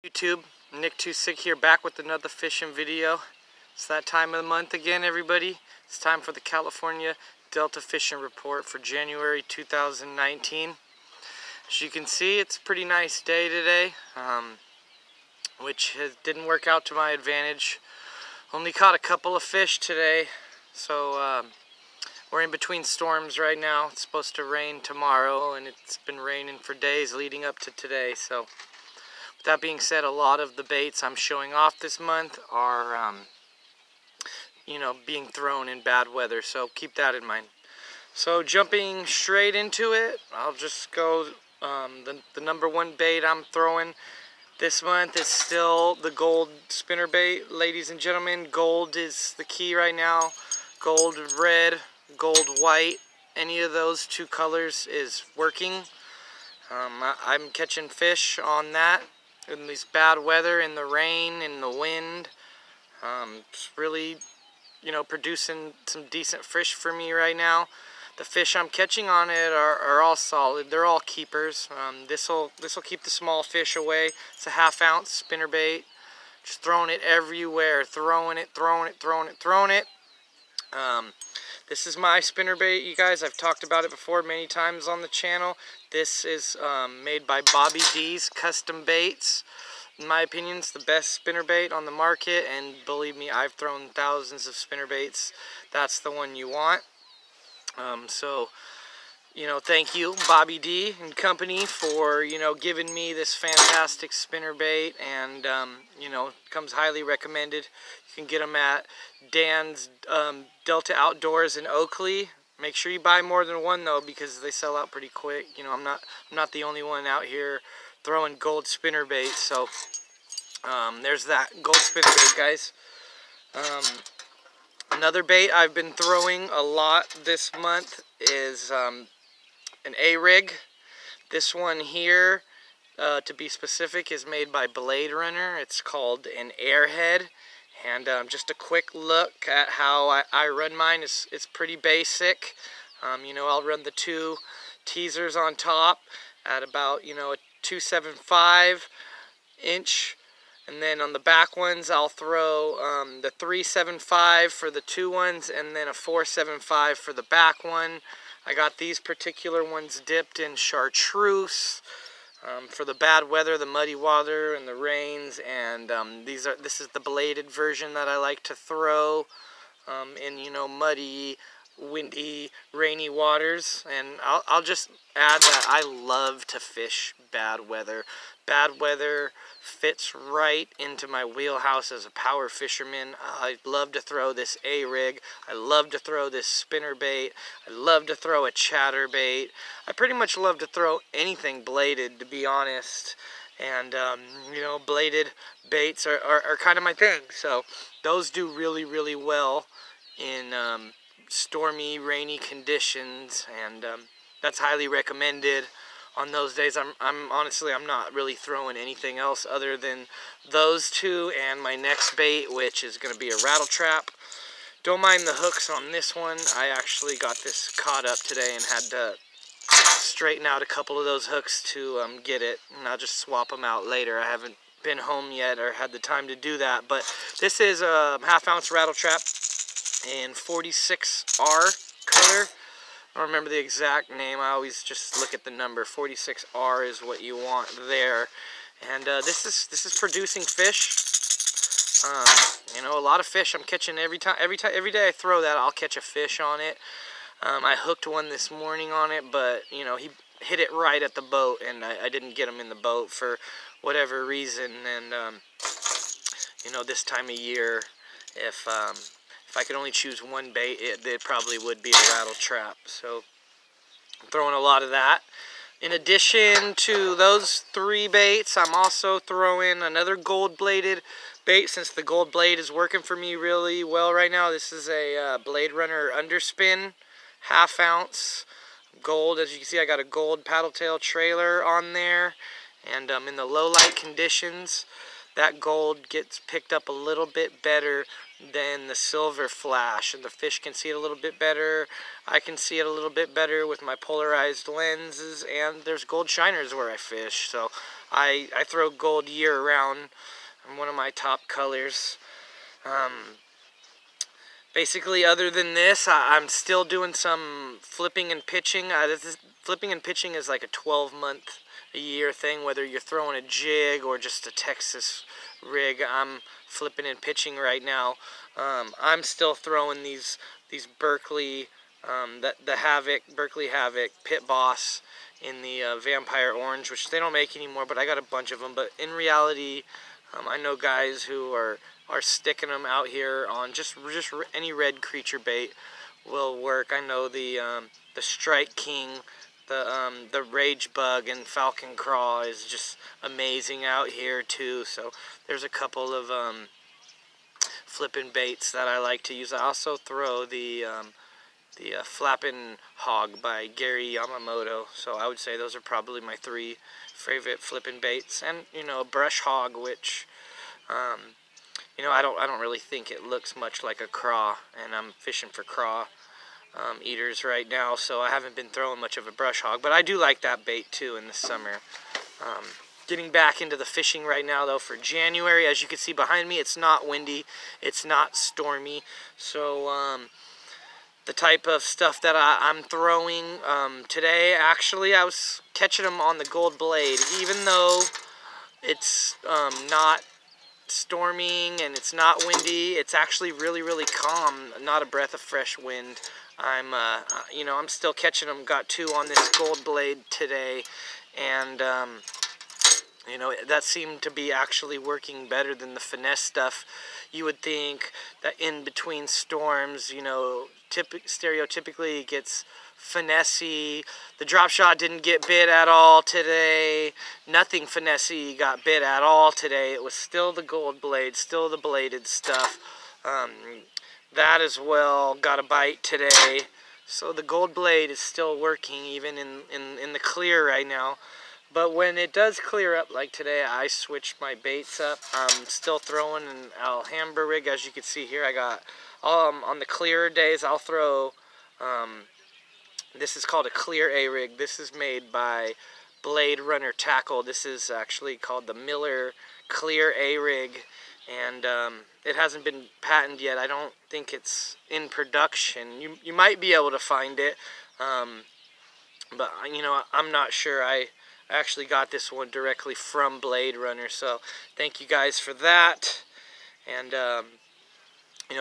YouTube, Nick Too Sick here, back with another fishing video. It's that time of the month again, everybody. It's time for the California Delta Fishing Report for January 2019. As you can see, it's a pretty nice day today, which didn't work out to my advantage. Only caught a couple of fish today, so we're in between storms right now. It's supposed to rain tomorrow, and it's been raining for days leading up to today. So with that being said, a lot of the baits I'm showing off this month are, being thrown in bad weather. So keep that in mind. So jumping straight into it, I'll just go, the number one bait I'm throwing this month is still the gold spinnerbait. Ladies and gentlemen, gold is the key right now. Gold red, gold white, any of those two colors is working. I'm catching fish on that in this bad weather, in the rain, in the wind. It's really, producing some decent fish for me right now. The fish I'm catching on it are all solid. They're all keepers. This'll keep the small fish away. It's a 1/2 ounce spinnerbait. Just throwing it everywhere, throwing it. This is my spinnerbait, you guys. I've talked about it before many times on the channel. This is made by Bobby D's Custom Baits. In my opinion, it's the best spinnerbait on the market, and believe me, I've thrown thousands of spinnerbaits. That's the one you want. Thank you, Bobby D and company, for, giving me this fantastic spinnerbait, and, comes highly recommended. You can get them at Dan's Delta Outdoors in Oakley. Make sure you buy more than one, though, because they sell out pretty quick. I'm not the only one out here throwing gold spinnerbait, so there's that gold spinnerbait, guys. Another bait I've been throwing a lot this month is an A-rig. This one here, to be specific, is made by Blade Runner. It's called an Airhead. And just a quick look at how I run mine. It's pretty basic. I'll run the 2 teasers on top at about, a 2.75 inch. And then on the back ones, I'll throw the 3.75 for the 2 ones, and then a 4.75 for the back one. I got these particular ones dipped in chartreuse for the bad weather, the muddy water, and the rains. And this is the bladed version that I like to throw in muddy, windy, rainy waters. And I'll just add that I love to fish bad weather. Bad weather fits right into my wheelhouse as a power fisherman. I love to throw this A-rig. I love to throw this spinnerbait. I love to throw a chatterbait. I pretty much love to throw anything bladed, to be honest. And, bladed baits are kind of my thing. So those do really, really well in stormy, rainy conditions. And that's highly recommended. On those days, I'm honestly not really throwing anything else other than those 2 and my next bait, which is going to be a rattle trap. Don't mind the hooks on this one. I actually got this caught up today and had to straighten out a couple of those hooks to get it, and I'll just swap them out later. I haven't been home yet or had the time to do that, but this is a 1/2 ounce rattle trap in 46R color. I don't remember the exact name. I always just look at the number. 46R is what you want there. And this is producing fish. A lot of fish I'm catching every day I throw that, I'll catch a fish on it. I hooked one this morning on it, but he hit it right at the boat, and I didn't get him in the boat for whatever reason. And this time of year, if I could only choose one bait, it probably would be a rattle trap. So I'm throwing a lot of that. In addition to those 3 baits, I'm also throwing another gold bladed bait, since the gold blade is working for me really well right now. This is a Blade Runner underspin, 1/2 ounce gold. As you can see, I got a gold paddle tail trailer on there. And in the low light conditions, that gold gets picked up a little bit better than the silver flash, and the fish can see it a little bit better. I can see it a little bit better with my polarized lenses, and there's gold shiners where I fish. So I throw gold year-round. One of my top colors. Basically, other than this, I'm still doing some flipping and pitching. Flipping and pitching is like a 12-month-a-year thing, whether you're throwing a jig or just a Texas rig. I'm flipping and pitching right now. I'm still throwing these Berkeley, Berkeley Havoc Pit Boss in the Vampire Orange, which they don't make anymore, but I got a bunch of them. But in reality, I know guys who are sticking them out here on just any red creature bait will work. I know the Strike King, the Rage Bug and Falcon Craw is just amazing out here too. So there's a couple of flipping baits that I like to use. I also throw the Flappin' Hog by Gary Yamamoto. So I would say those are probably my 3 favorite flipping baits. And a brush hog, which I don't really think it looks much like a craw, and I'm fishing for craw eaters right now, so I haven't been throwing much of a brush hog, but I do like that bait too in the summer. Getting back into the fishing right now though for January. As you can see behind me, it's not windy, it's not stormy, so the type of stuff that I'm throwing today, actually I was catching them on the Gold Blade. Even though it's not storming and it's not windy, it's actually really calm, not a breath of fresh wind. I'm still catching them. Got 2 on this Gold Blade today, and that seemed to be actually working better than the finesse stuff. You would think that in between storms, stereotypically it gets finessey. The drop shot didn't get bit at all today. Nothing finessey got bit at all today. It was still the Gold Blade, still the bladed stuff. That as well got a bite today. So the Gold Blade is still working even in the clear right now. But when it does clear up like today, I switch my baits up. I'm still throwing an Alhambra rig. As you can see here, I got on the clearer days I'll throw this is called a clear A rig. This is made by Blade Runner Tackle. This is actually called the Miller Clear A rig, and it hasn't been patented yet. I don't think it's in production. You might be able to find it, but I'm not sure. I actually got this one directly from Blade Runner, so thank you guys for that. And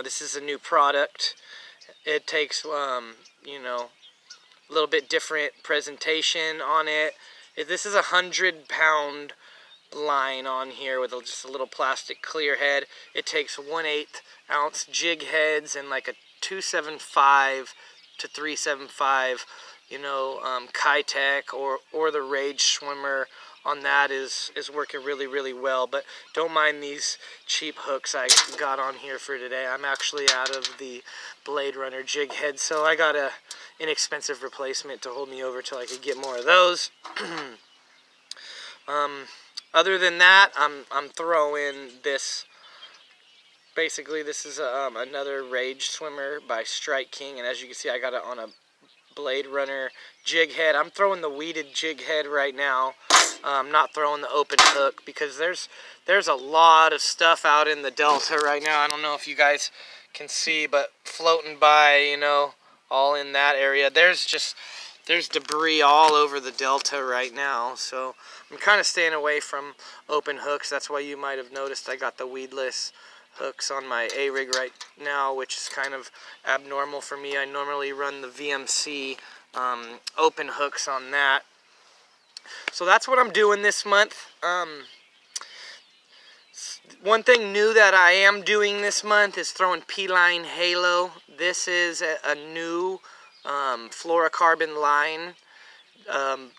this is a new product. It takes a little bit different presentation on it. This is a 100-pound line on here with just a little plastic clear head. It takes 1/8 ounce jig heads and like a 275 to 375 Kitech or the Rage Swimmer on that is working really well. But don't mind these cheap hooks I got on here for today. I'm actually out of the Blade Runner jig head, so I got a inexpensive replacement to hold me over till I could get more of those. Other than that, I'm throwing this. Basically, this is another Rage Swimmer by Strike King, and as you can see, I got it on a Blade Runner jig head. I'm throwing the weeded jig head right now. I'm not throwing the open hook because there's a lot of stuff out in the Delta right now. I don't know if you guys can see, but floating by, all in that area. There's debris all over the Delta right now, so I'm kind of staying away from open hooks. That's why you might have noticed I got the weedless hooks on my A-rig right now, which is kind of abnormal for me. I normally run the VMC open hooks on that. So that's what I'm doing this month. One thing new that I am doing this month is throwing P-Line Halo. This is a new fluorocarbon line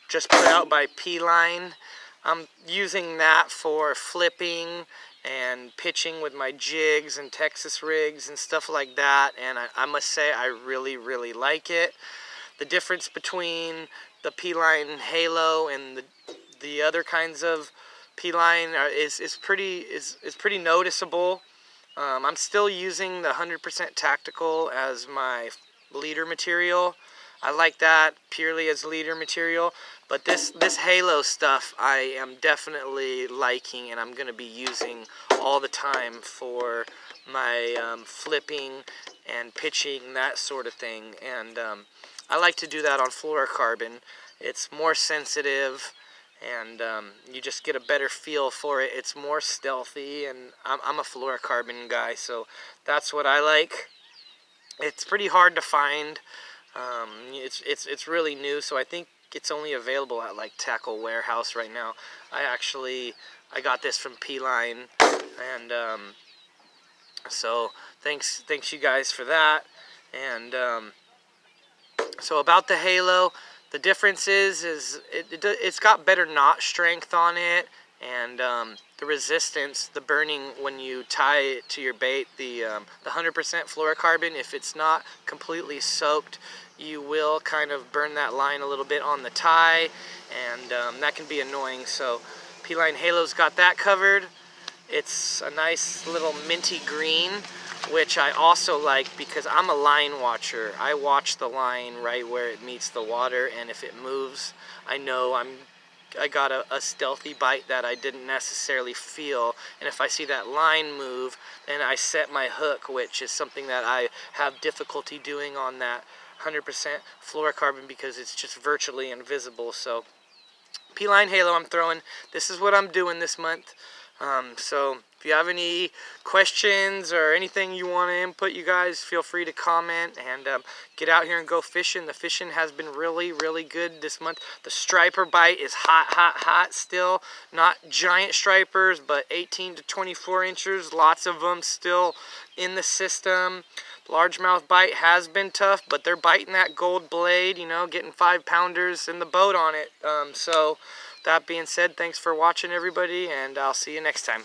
just put out by P-Line. I'm using that for flipping and pitching with my jigs and Texas rigs and stuff like that, and I must say I really like it. The difference between the P-Line Halo and the other kinds of P-Line is pretty noticeable. I'm still using the 100% Tactical as my leader material. I like that purely as leader material. But this halo stuff I am definitely liking, and I'm going to be using all the time for my flipping and pitching, that sort of thing. And I like to do that on fluorocarbon. It's more sensitive, and you just get a better feel for it. It's more stealthy, and I'm a fluorocarbon guy, so that's what I like. It's pretty hard to find. It's really new, so I think it's only available at like Tackle Warehouse right now. I got this from P-Line, and so thanks you guys for that. And so about the halo, the difference is it's got better knot strength on it, and the resistance, the burning when you tie it to your bait, the 100% fluorocarbon, if it's not completely soaked, you will kind of burn that line a little bit on the tie, and that can be annoying. So P-Line Halo's got that covered. It's a nice little minty green, which I also like because I'm a line watcher. I watch the line right where it meets the water, and if it moves, I know I got a stealthy bite that I didn't necessarily feel. And if I see that line move, then I set my hook, which is something that I have difficulty doing on that 100% fluorocarbon because it's just virtually invisible. So P-Line Halo I'm throwing. This is what I'm doing this month. So if you have any questions or anything you want to input, you guys feel free to comment, and get out here and go fishing. The fishing has been really, really good this month. The striper bite is hot still. Not giant stripers, but 18 to 24 inches. Lots of them still in the system. Largemouth bite has been tough, but they're biting that gold blade, you know, getting 5-pounders in the boat on it. So that being said, thanks for watching, everybody, and I'll see you next time.